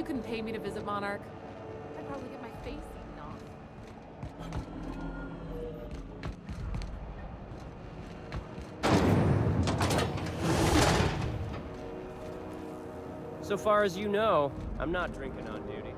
You couldn't pay me to visit Monarch. I'd probably get my face eaten off. So far as you know, I'm not drinking on duty.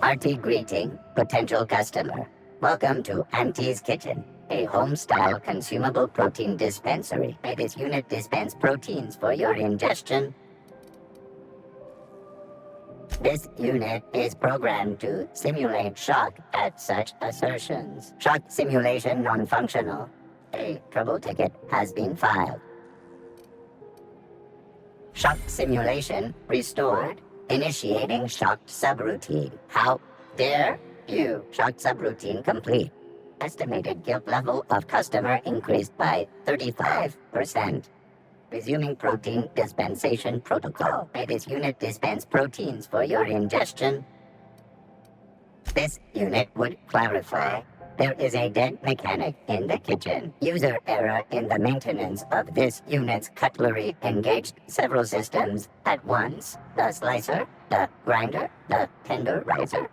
Hearty greeting, potential customer. Welcome to Auntie's Kitchen, a home-style consumable protein dispensary. May this unit dispense proteins for your ingestion. This unit is programmed to simulate shock at such assertions. Shock simulation non-functional. A trouble ticket has been filed. Shock simulation restored. Initiating shocked subroutine. How dare you? Shocked subroutine complete. Estimated guilt level of customer increased by 35%. Resuming protein dispensation protocol. May this unit dispense proteins for your ingestion. This unit would clarify. There is a dead mechanic in the kitchen. User error in the maintenance of this unit's cutlery engaged several systems at once. The slicer, the grinder, the tenderizer.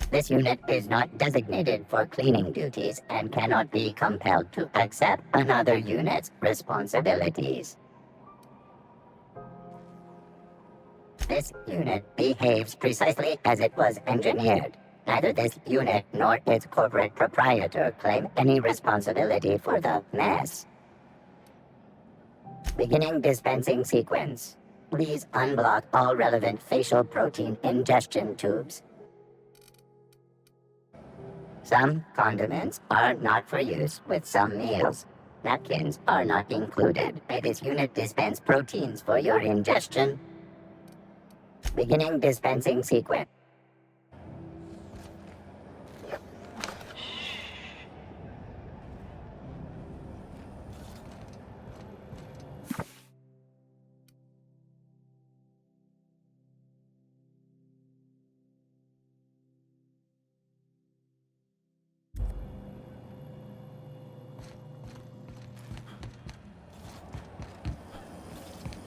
This unit is not designated for cleaning duties and cannot be compelled to accept another unit's responsibilities. This unit behaves precisely as it was engineered. Neither this unit nor its corporate proprietor claim any responsibility for the mess. Beginning dispensing sequence. Please unblock all relevant facial protein ingestion tubes. Some condiments are not for use with some meals. Napkins are not included. May this unit dispense proteins for your ingestion. Beginning dispensing sequence.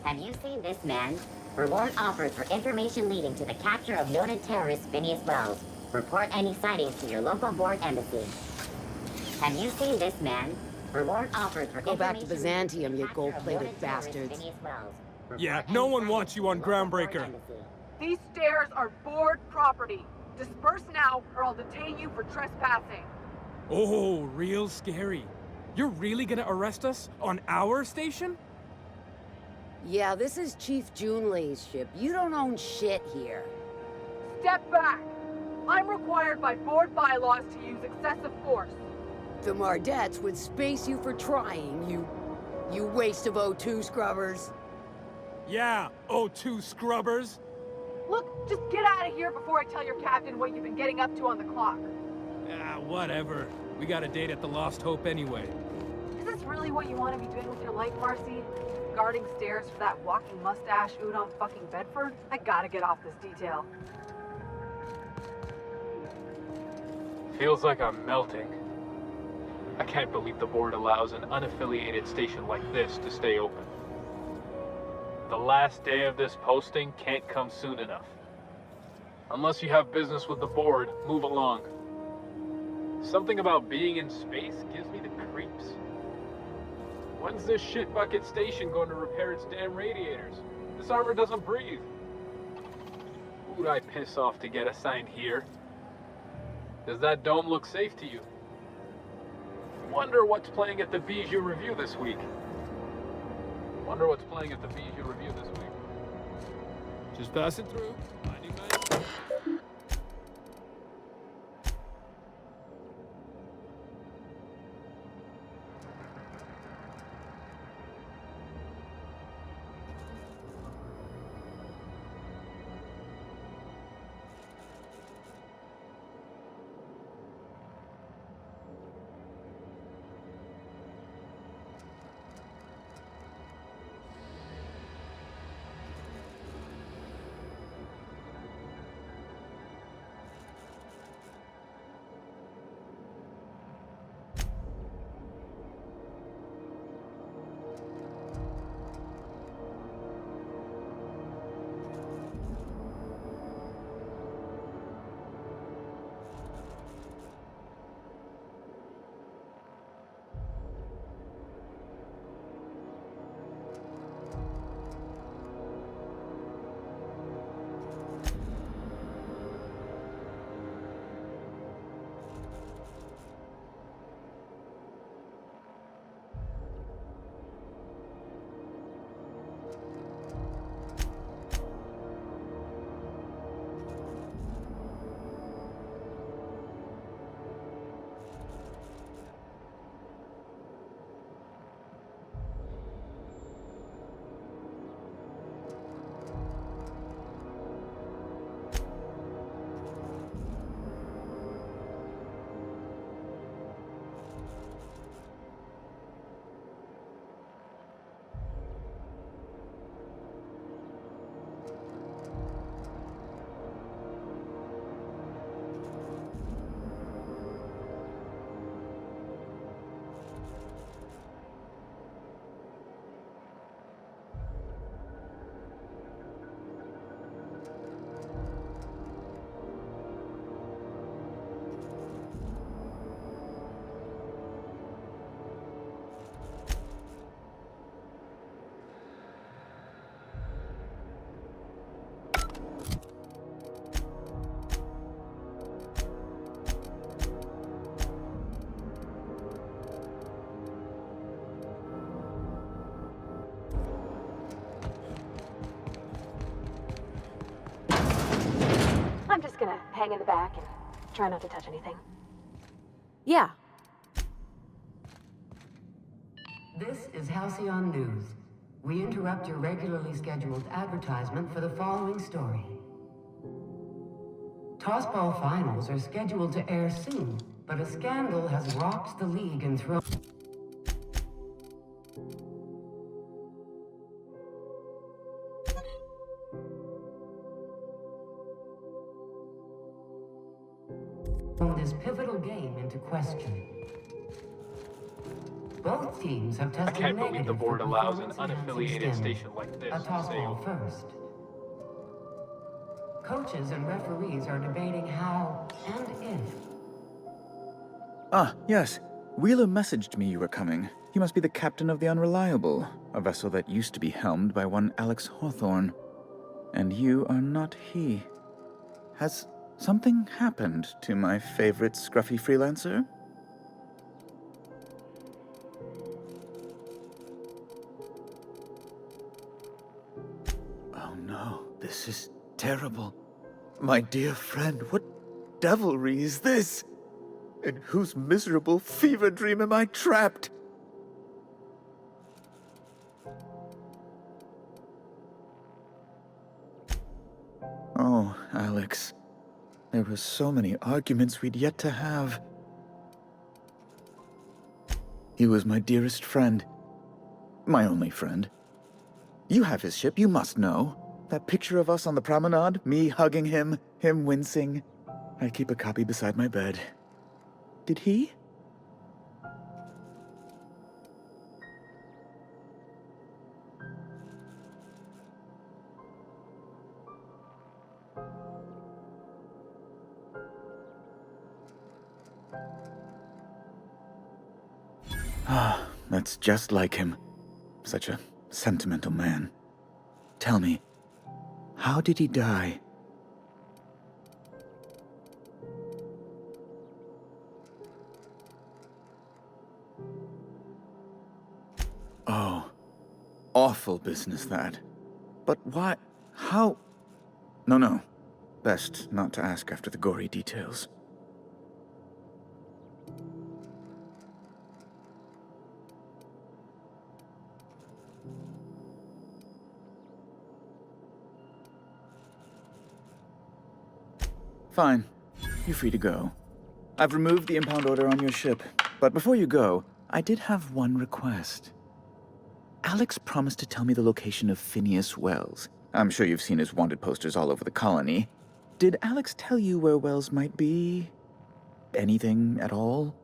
Have you seen this man? Reward offers for information leading to the capture of noted terrorist Phineas Wells. Report any sightings to your local board embassy. Have you seen this man? Reward offers for Go back to Byzantium, you gold-plated bastards. Yeah, no one wants you on Groundbreaker. These stairs are board property. Disperse now, or I'll detain you for trespassing. Oh, real scary. You're really gonna arrest us on our station? Yeah, this is Chief Junlei's ship. You don't own shit here. Step back. I'm required by board bylaws to use excessive force. The Mardettes would space you for trying, you waste of O2 scrubbers. Yeah, O2 scrubbers. Look, just get out of here before I tell your captain what you've been getting up to on the clock. Ah, whatever. We got a date at the Lost Hope anyway. Is this really what you want to be doing with your life, Marcy? Guarding stairs for that walking mustache Udon fucking Bedford? I gotta get off this detail. Feels like I'm melting. I can't believe the board allows an unaffiliated station like this to stay open. the last day of this posting can't come soon enough. Unless you have business with the board, move along. Something about being in space gives me the creeps. When's this shitbucket station going to repair its damn radiators? This armor doesn't breathe. Who'd I piss off to get assigned here? Does that dome look safe to you? Wonder what's playing at the Bijou Review this week. Just passing through. Minding my... I'm just gonna hang in the back and try not to touch anything. Yeah. This is Halcyon News. We interrupt your regularly scheduled advertisement for the following story. Tossball finals are scheduled to air soon, but a scandal has rocked the league and thrown... this pivotal game into question. Both teams have tested I can't believe negative the board for allows an performance-enhancing unaffiliated stimulant. station like this A to say, tossball first. Coaches and referees are debating how and if. Ah, yes. Wheeler messaged me you were coming. You must be the captain of the Unreliable, a vessel that used to be helmed by one Alex Hawthorne. And you are not he. Has something happened to my favorite scruffy freelancer? Oh no, this is terrible. My dear friend, what devilry is this? In whose miserable fever dream am I trapped? Oh, Alex. There were so many arguments we'd yet to have. He was my dearest friend. My only friend. You have his ship, you must know. That picture of us on the promenade, me hugging him, him wincing. I keep a copy beside my bed. Did he? Ah, that's just like him. Such a sentimental man. Tell me, how did he die? Oh, awful business that. But why? How? No. Best not to ask after the gory details. Fine. You're free to go. I've removed the impound order on your ship. But before you go, I did have one request. Alex promised to tell me the location of Phineas Wells. I'm sure you've seen his wanted posters all over the colony. Did Alex tell you where Wells might be? Anything at all?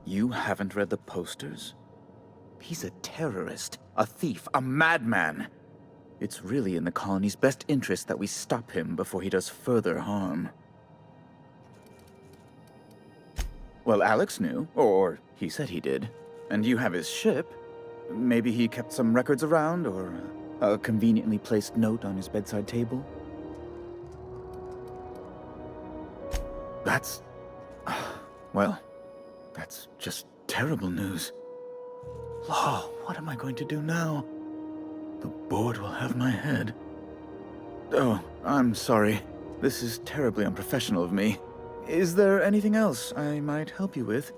You haven't read the posters? He's a terrorist, a thief, a madman. It's really in the colony's best interest that we stop him before he does further harm. Well, Alex knew, or he said he did. And you have his ship. Maybe he kept some records around, or a conveniently placed note on his bedside table. That's... well, that's just terrible news. Law, what am I going to do now? The board will have my head. Oh, I'm sorry. This is terribly unprofessional of me. Is there anything else I might help you with?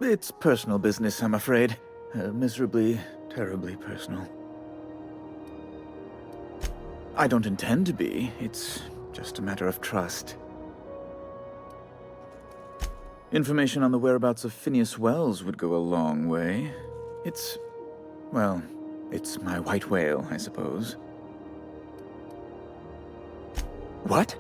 It's personal business, I'm afraid. Miserably, terribly personal. I don't intend to be. It's just a matter of trust. Information on the whereabouts of Phineas Wells would go a long way. Well, it's my white whale, I suppose. What?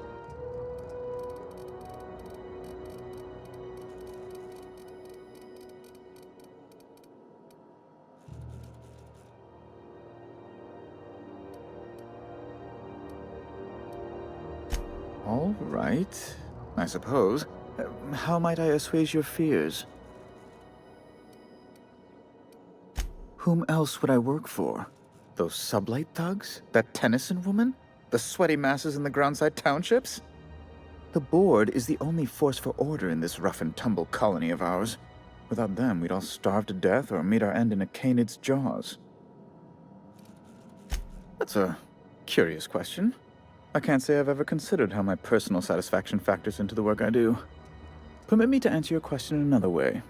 All right, I suppose. How might I assuage your fears? Whom else would I work for? Those sublight thugs? That Tennyson woman? The sweaty masses in the groundside townships? The board is the only force for order in this rough-and-tumble colony of ours. Without them, we'd all starve to death or meet our end in a canid's jaws. That's a curious question. I can't say I've ever considered how my personal satisfaction factors into the work I do. Permit me to answer your question in another way.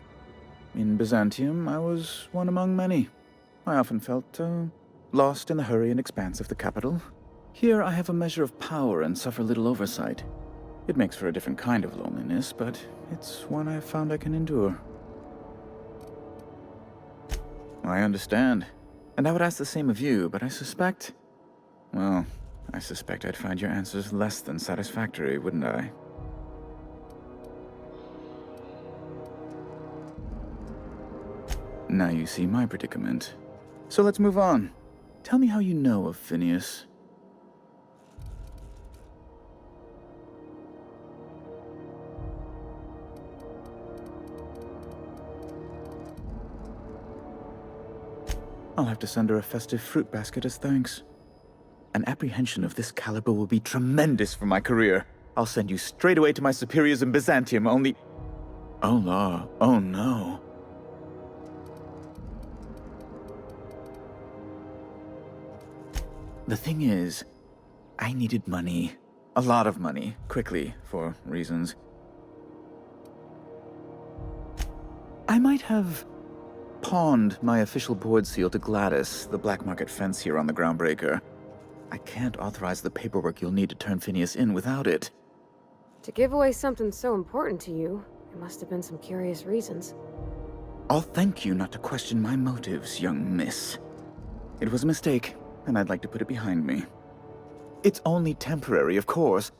In Byzantium, I was one among many. I often felt lost in the hurry and expanse of the capital. Here I have a measure of power and suffer little oversight. It makes for a different kind of loneliness, but it's one I've found I can endure. I understand. And I would ask the same of you, but I suspect I'd find your answers less than satisfactory, wouldn't I? Now you see my predicament. So let's move on. Tell me how you know of Phineas. I'll have to send her a festive fruit basket as thanks. An apprehension of this caliber will be tremendous for my career. I'll send you straight away to my superiors in Byzantium, only... Oh, law. Oh, no. The thing is, I needed money. A lot of money, quickly, for reasons. I might have pawned my official board seal to Gladys, the black market fence here on the Groundbreaker. I can't authorize the paperwork you'll need to turn Phineas in without it. To give away something so important to you, there must have been some curious reasons. I'll thank you not to question my motives, young miss. It was a mistake, and I'd like to put it behind me. It's only temporary, of course.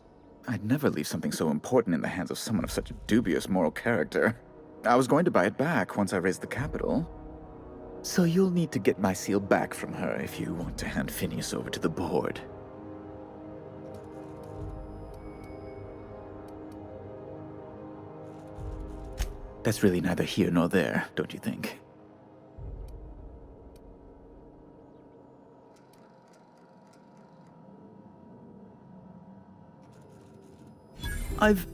I'd never leave something so important in the hands of someone of such dubious moral character. I was going to buy it back once I raised the capital. So you'll need to get my seal back from her if you want to hand Phineas over to the board. That's really neither here nor there, don't you think? I've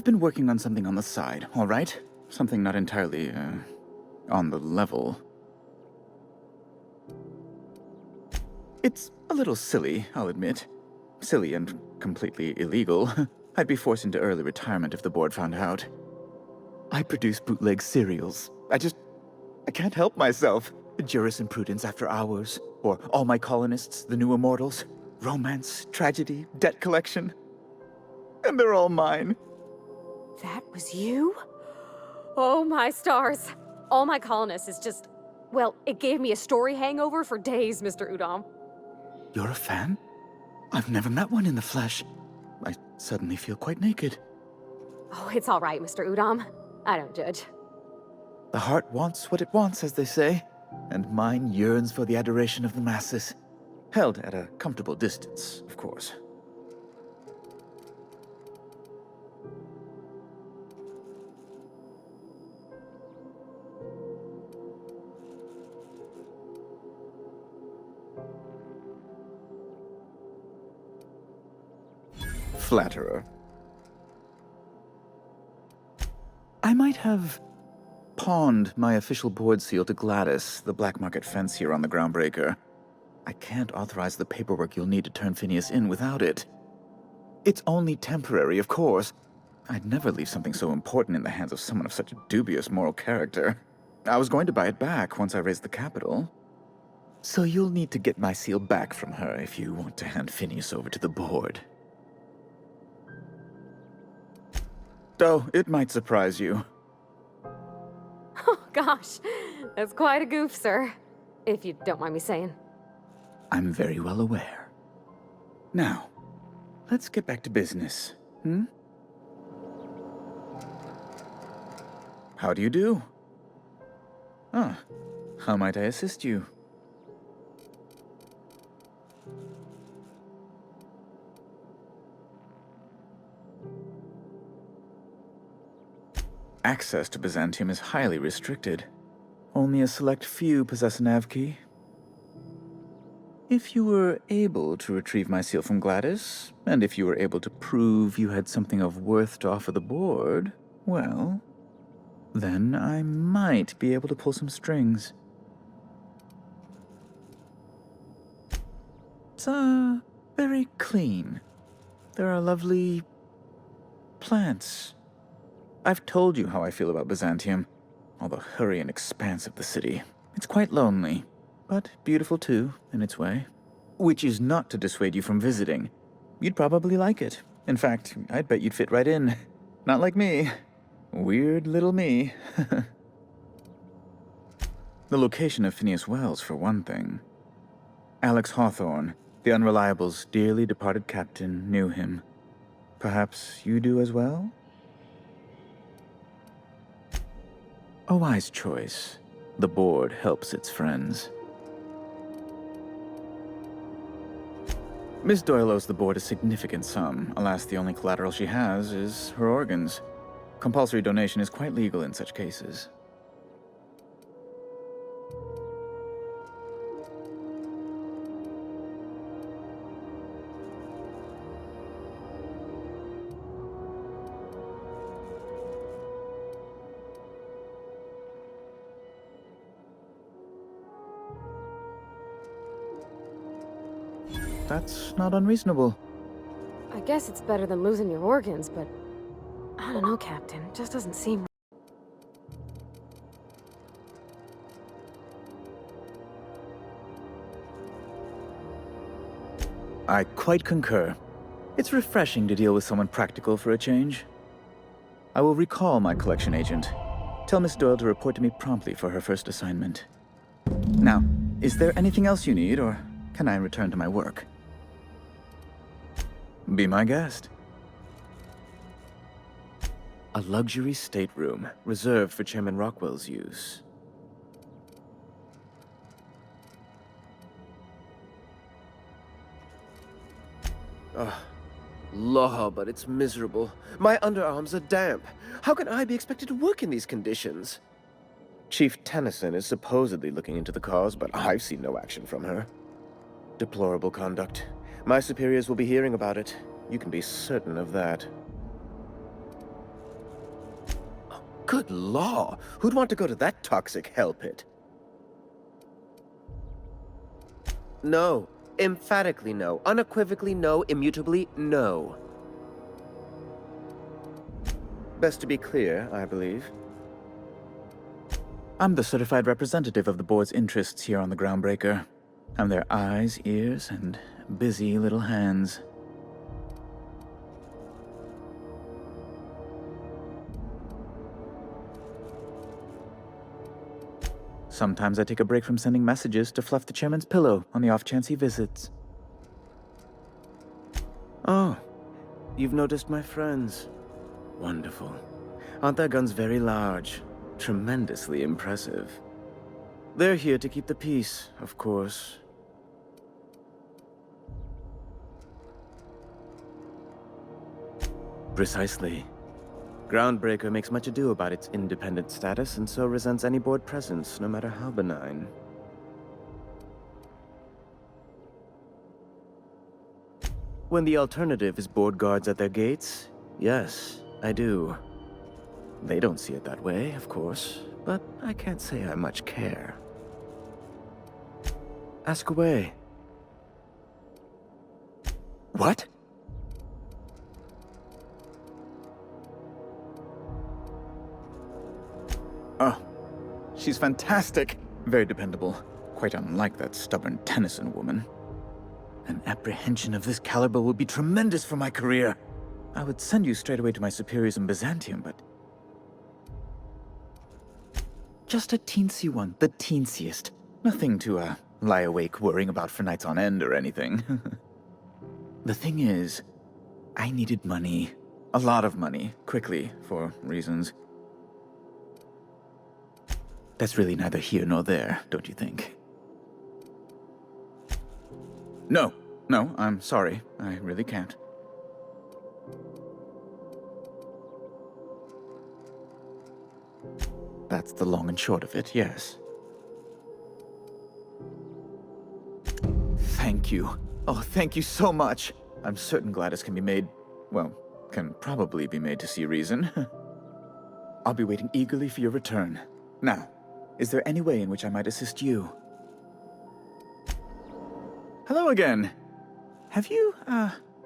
been working on something on the side, all right? Something not entirely, on the level. It's a little silly, I'll admit. Silly and completely illegal. I'd be forced into early retirement if the board found out. I produce bootleg serials. I can't help myself. Jurisprudence After Hours, or All My Colonists, The New Immortals, romance, tragedy, debt collection. And they're all mine. That was you? Oh my stars. All My Colonists is just... Well, it gave me a story hangover for days, Mr. Udom. You're a fan? I've never met one in the flesh. I suddenly feel quite naked. Oh, it's all right, Mr. Udom. I don't judge. The heart wants what it wants, as they say, and mine yearns for the adoration of the masses. Held at a comfortable distance, of course. Flatterer. I might have pawned my official board seal to Gladys, the black market fence here on the Groundbreaker. I can't authorize the paperwork you'll need to turn Phineas in without it. It's only temporary, of course. I'd never leave something so important in the hands of someone of such a dubious moral character. I was going to buy it back once I raised the capital. So you'll need to get my seal back from her if you want to hand Phineas over to the board. Though it might surprise you. Oh, gosh. That's quite a goof, sir. If you don't mind me saying. I'm very well aware. Now, let's get back to business, hmm? How do you do? Ah, how might I assist you? Access to Byzantium is highly restricted. Only a select few possess a nav key. If you were able to retrieve my seal from Gladys, and if you were able to prove you had something of worth to offer the board, well, then I might be able to pull some strings. It's, very clean. There are lovely plants. I've told you how I feel about Byzantium. All the hurry and expanse of the city. It's quite lonely, but beautiful too, in its way. Which is not to dissuade you from visiting. You'd probably like it. In fact, I'd bet you'd fit right in. Not like me. Weird little me. The location of Phineas Wells, for one thing. Alex Hawthorne, the Unreliable's dearly departed captain, knew him. Perhaps you do as well? A wise choice. The board helps its friends. Miss Doyle owes the board a significant sum. Alas, the only collateral she has is her organs. Compulsory donation is quite legal in such cases. That's not unreasonable. I guess it's better than losing your organs, but... I don't know, Captain. It just doesn't seem... I quite concur. It's refreshing to deal with someone practical for a change. I will recall my collection agent. Tell Miss Doyle to report to me promptly for her first assignment. Now, is there anything else you need, or can I return to my work? Be my guest. A luxury stateroom, reserved for Chairman Rockwell's use. Law, but it's miserable. My underarms are damp. How can I be expected to work in these conditions? Chief Tennyson is supposedly looking into the cause, but I've seen no action from her. Deplorable conduct. My superiors will be hearing about it. You can be certain of that. Good law! Who'd want to go to that toxic hell pit? No. Emphatically no. Unequivocally no. Immutably no. Best to be clear, I believe. I'm the certified representative of the board's interests here on the Groundbreaker. I'm their eyes, ears, and busy little hands. Sometimes I take a break from sending messages to fluff the chairman's pillow on the off chance he visits. Oh, you've noticed my friends. Wonderful. Aren't their guns very large? Tremendously impressive. They're here to keep the peace, of course. Precisely. Groundbreaker makes much ado about its independent status and so resents any board presence, no matter how benign. When the alternative is board guards at their gates, yes, I do. They don't see it that way, of course, but I can't say I much care. Ask away. What? Oh, she's fantastic. Very dependable. Quite unlike that stubborn Tennyson woman. An apprehension of this caliber will be tremendous for my career. I would send you straight away to my superiors in Byzantium, but... just a teensy one, the teensiest. Nothing to, lie awake worrying about for nights on end or anything. The thing is, I needed money. A lot of money, quickly, for reasons. That's really neither here nor there, don't you think? No, I'm sorry. I really can't. That's the long and short of it, yes. Thank you. Oh, thank you so much. I'm certain Gladys can be made, well, can probably be made to see reason. I'll be waiting eagerly for your return. Now, is there any way in which I might assist you? Hello again. Have you,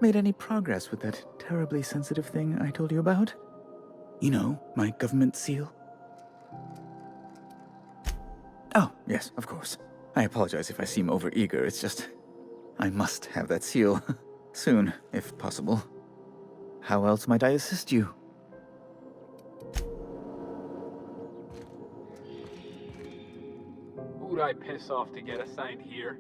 made any progress with that terribly sensitive thing I told you about? You know, my government seal? Oh, yes, of course. I apologize if I seem overeager. It's just... I must have that seal. Soon, if possible. How else might I assist you? Who'd I piss off to get assigned here?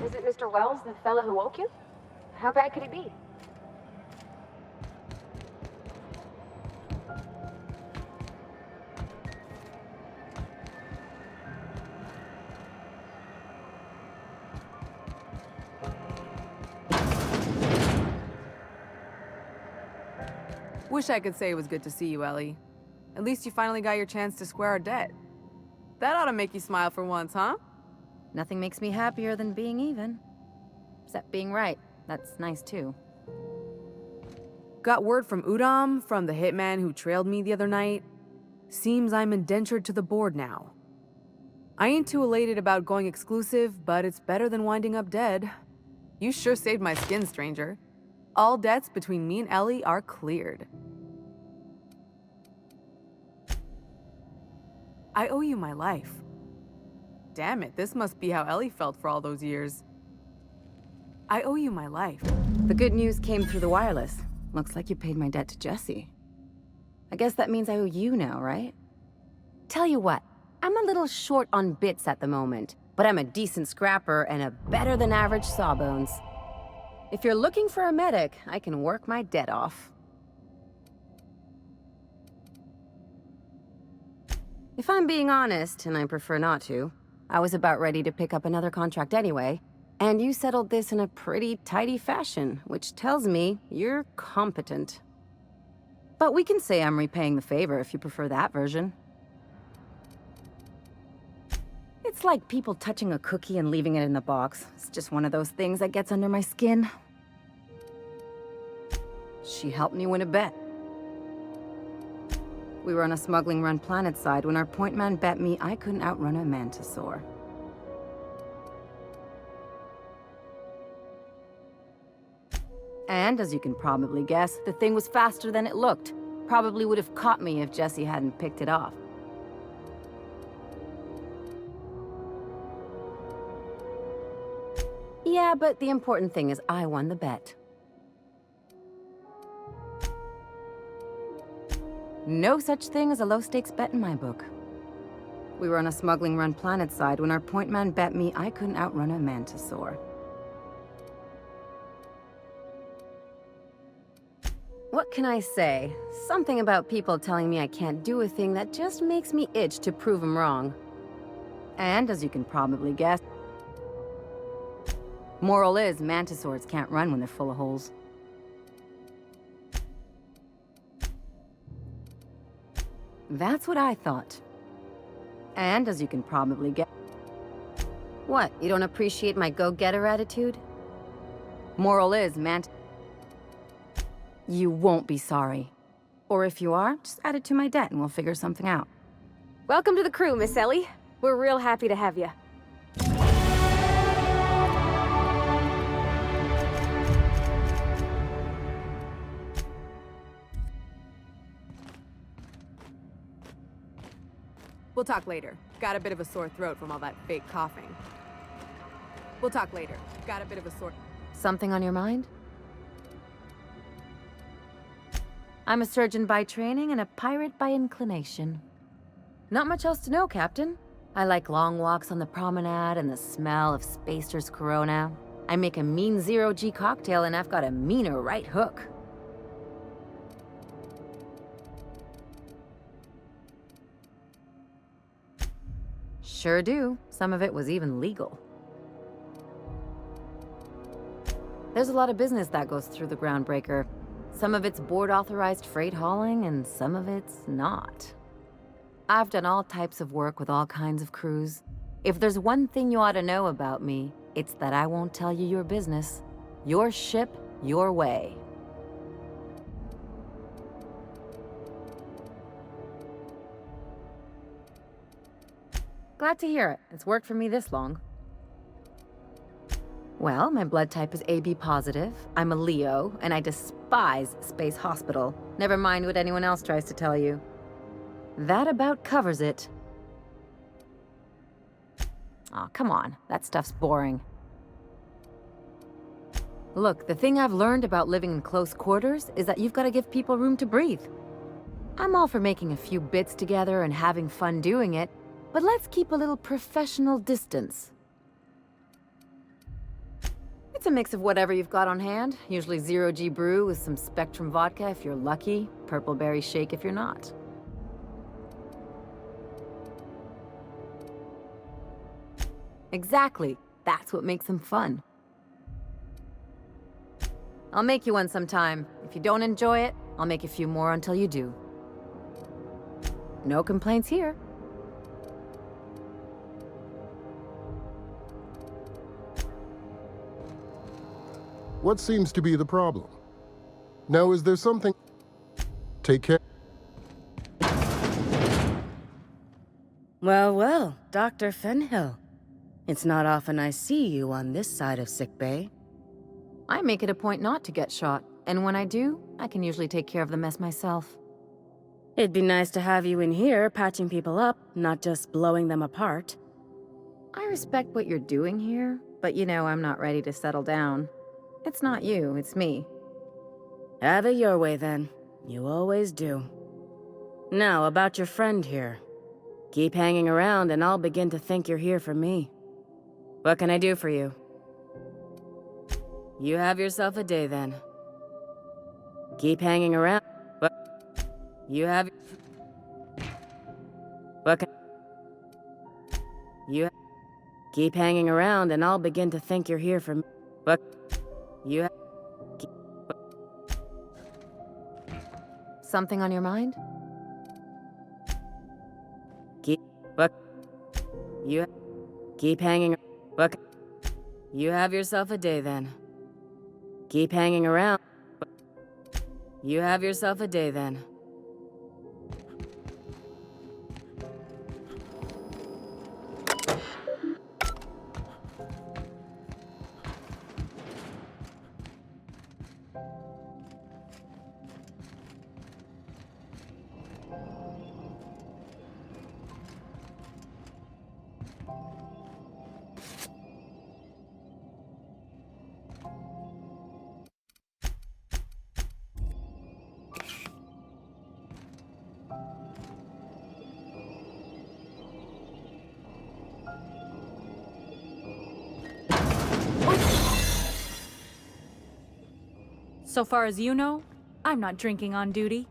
Is it Mr. Wells, the fellow who woke you? How bad could he be? Wish I could say it was good to see you, Ellie. At least you finally got your chance to square our debt. That ought to make you smile for once, huh? Nothing makes me happier than being even. Except being right. That's nice too. Got word from Udom, from the hitman who trailed me the other night. Seems I'm indentured to the board now. I ain't too elated about going exclusive, but it's better than winding up dead. You sure saved my skin, stranger. All debts between me and Ellie are cleared. I owe you my life. Damn it, this must be how Ellie felt for all those years. I owe you my life. The good news came through the wireless. Looks like you paid my debt to Jesse. I guess that means I owe you now, right? Tell you what, I'm a little short on bits at the moment, but I'm a decent scrapper and a better-than-average sawbones. If you're looking for a medic, I can work my debt off. If I'm being honest, and I prefer not to, I was about ready to pick up another contract anyway, and you settled this in a pretty tidy fashion, which tells me you're competent. But we can say I'm repaying the favor if you prefer that version. It's like people touching a cookie and leaving it in the box. It's just one of those things that gets under my skin. She helped me win a bet. We were on a smuggling run planetside when our point man bet me I couldn't outrun a mantisaur. And as you can probably guess, the thing was faster than it looked. Probably would have caught me if Jesse hadn't picked it off. Yeah, but the important thing is I won the bet. No such thing as a low-stakes bet in my book. We were on a smuggling run planetside when our point man bet me I couldn't outrun a mantisaur. What can I say? Something about people telling me I can't do a thing that just makes me itch to prove them wrong. And as you can probably guess, moral is mantisaurs can't run when they're full of holes. That's what I thought. And as you can probably guess... What, you don't appreciate my go-getter attitude? Moral is you won't be sorry. Or if you are, just add it to my debt and we'll figure something out. Welcome to the crew, Miss Ellie. We're real happy to have you. We'll talk later. Got a bit of a sore throat from all that fake coughing. We'll talk later. Got a bit of a sore... Something on your mind? I'm a surgeon by training and a pirate by inclination. Not much else to know, Captain. I like long walks on the promenade and the smell of Spacer's Corona. I make a mean zero-G cocktail and I've got a meaner right hook. Sure do. Some of it was even legal. There's a lot of business that goes through the Groundbreaker. Some of it's board-authorized freight hauling, and some of it's not. I've done all types of work with all kinds of crews. If there's one thing you ought to know about me, it's that I won't tell you your business. Your ship, your way. Glad to hear it. It's worked for me this long. Well, my blood type is AB positive. I'm a Leo, and I despise Space Hospital. Never mind what anyone else tries to tell you. That about covers it. Aw, come on. That stuff's boring. Look, the thing I've learned about living in close quarters is that you've got to give people room to breathe. I'm all for making a few bits together and having fun doing it, but let's keep a little professional distance. It's a mix of whatever you've got on hand. Usually zero-G brew with some Spectrum vodka if you're lucky, purple berry shake if you're not. Exactly. That's what makes them fun. I'll make you one sometime. If you don't enjoy it, I'll make a few more until you do. No complaints here. What seems to be the problem? Now, is there something... Take care... Well, well, Dr. Fenhill. It's not often I see you on this side of sickbay. I make it a point not to get shot, and when I do, I can usually take care of the mess myself. It'd be nice to have you in here patching people up, not just blowing them apart. I respect what you're doing here, but you know I'm not ready to settle down. It's not you, it's me. Have it your way, then. You always do. Now, about your friend here. Keep hanging around and I'll begin to think you're here for me. What can I do for you? You have yourself a day then. Keep hanging around. What? You have... What can... You... Keep hanging around and I'll begin to think you're here for me. What? You... Something on your mind? Keep... What? You... Keep hanging... What? You have yourself a day then. Keep hanging around. You have yourself a day then. So far as you know, I'm not drinking on duty.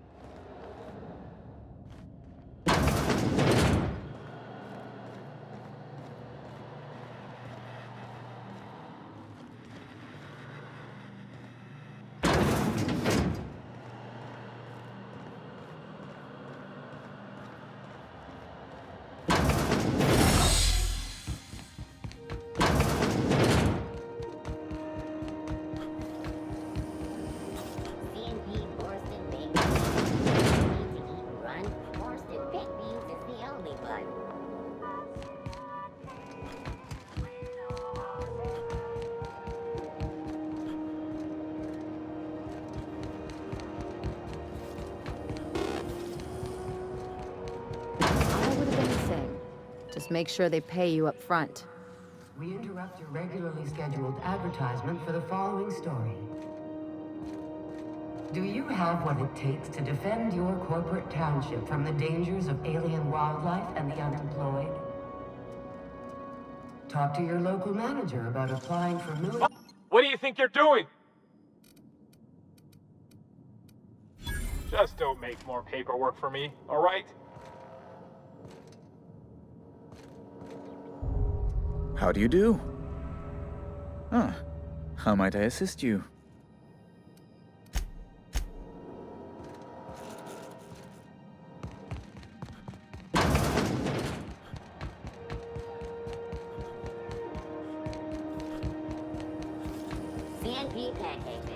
Just make sure they pay you up front. We interrupt your regularly scheduled advertisement for the following story. Do you have what it takes to defend your corporate township from the dangers of alien wildlife and the unemployed? Talk to your local manager about applying for millions. What do you think you're doing? Just don't make more paperwork for me, all right? How do you do? Ah, how might I assist you? CNP pancake